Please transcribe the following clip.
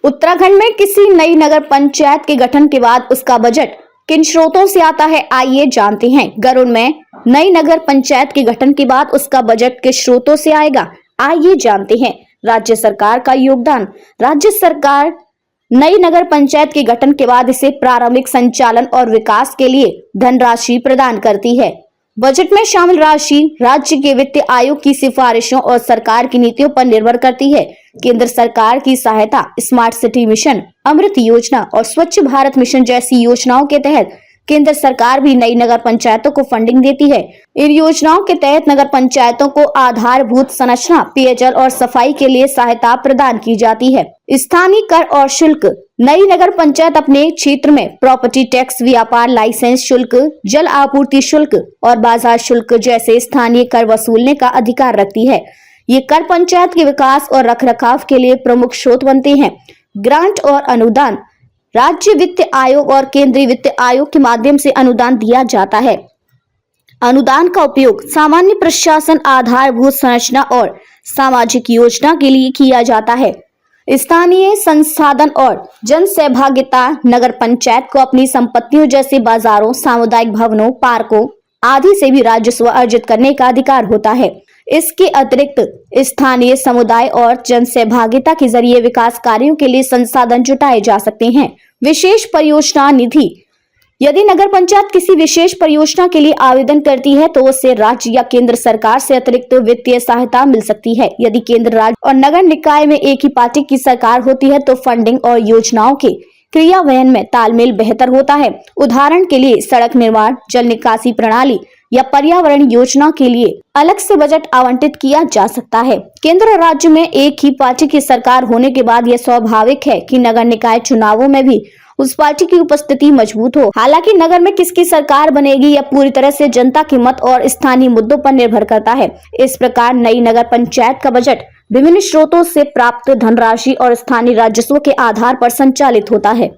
उत्तराखंड में किसी नई नगर पंचायत के गठन के बाद उसका बजट किन स्रोतों से आता है, आइए जानते हैं। गरुड़ में नई नगर पंचायत के गठन के बाद उसका बजट किस स्रोतों से आएगा, आइए जानते हैं। राज्य सरकार का योगदान। राज्य सरकार नई नगर पंचायत के गठन के बाद इसे प्रारंभिक संचालन और विकास के लिए धनराशि प्रदान करती है। बजट में शामिल राशि राज्य के वित्त आयोग की सिफारिशों और सरकार की नीतियों पर निर्भर करती है। केंद्र सरकार की सहायता स्मार्ट सिटी मिशन, अमृत योजना और स्वच्छ भारत मिशन जैसी योजनाओं के तहत केंद्र सरकार भी नई नगर पंचायतों को फंडिंग देती है। इन योजनाओं के तहत नगर पंचायतों को आधारभूत संरचना, पेयजल और सफाई के लिए सहायता प्रदान की जाती है। स्थानीय कर और शुल्क। नई नगर पंचायत अपने क्षेत्र में प्रॉपर्टी टैक्स, व्यापार लाइसेंस शुल्क, जल आपूर्ति शुल्क और बाजार शुल्क जैसे स्थानीय कर वसूलने का अधिकार रखती है। ये कर पंचायत के विकास और रखरखाव के लिए प्रमुख स्रोत बनते हैं। ग्रांट और अनुदान। राज्य वित्त आयोग और केंद्रीय वित्त आयोग के माध्यम से अनुदान दिया जाता है। अनुदान का उपयोग सामान्य प्रशासन, आधारभूत संरचना और सामाजिक योजना के लिए किया जाता है। स्थानीय संसाधन और जन सहभागिता। नगर पंचायत को अपनी संपत्तियों जैसे बाजारों, सामुदायिक भवनों, पार्कों आदि से भी राजस्व अर्जित करने का अधिकार होता है। इसके अतिरिक्त स्थानीय समुदाय और जन सहभागिता के जरिए विकास कार्यों के लिए संसाधन जुटाए जा सकते हैं। विशेष परियोजना निधि। यदि नगर पंचायत किसी विशेष परियोजना के लिए आवेदन करती है तो उससे राज्य या केंद्र सरकार से अतिरिक्त वित्तीय सहायता मिल सकती है। यदि केंद्र, राज्य और नगर निकाय में एक ही पार्टी की सरकार होती है तो फंडिंग और योजनाओं के क्रियान्वयन में तालमेल बेहतर होता है। उदाहरण के लिए सड़क निर्माण, जल निकासी प्रणाली या पर्यावरण योजना के लिए अलग से बजट आवंटित किया जा सकता है। केंद्र और राज्य में एक ही पार्टी की सरकार होने के बाद यह स्वाभाविक है कि नगर निकाय चुनावों में भी उस पार्टी की उपस्थिति मजबूत हो। हालांकि नगर में किसकी सरकार बनेगी यह पूरी तरह से जनता के मत और स्थानीय मुद्दों पर निर्भर करता है। इस प्रकार नई नगर पंचायत का बजट विभिन्न स्रोतों से प्राप्त धनराशि और स्थानीय राजस्व के आधार पर संचालित होता है।